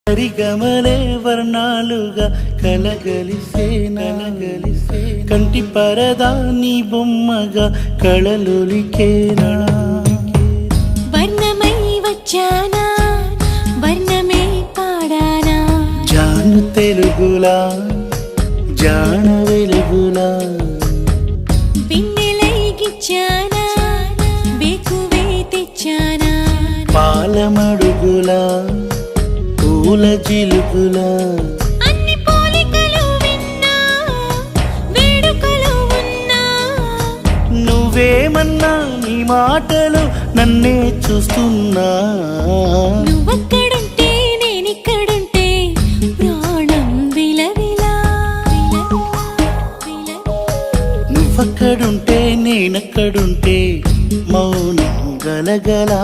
హరిగమలే వర్ణాలుగా కలగలిసే కంటి పరదా నీ బొమ్మగా కళలొలికేనా వర్ణమై వచ్చానా వర్ణమే పాడానా జాను తెలుగులా జాన వెలుగులా బిన్నెలై గిచ్చానా బేకువే తెచ్చానా పాలమడుగులా పూల జిలుగులా అన్ని పోలికలు విన్నా వేడుకలు ఉన్నా నువ్వేమన్నా నీ మాటలు నన్నే చూస్తున్నా నువ్వక్కడుంటే నేనిక్కడుంటే ప్రాణం విలవిలా నువ్వక్కడుంటే నేనక్కడుంటే మౌనం గలగలా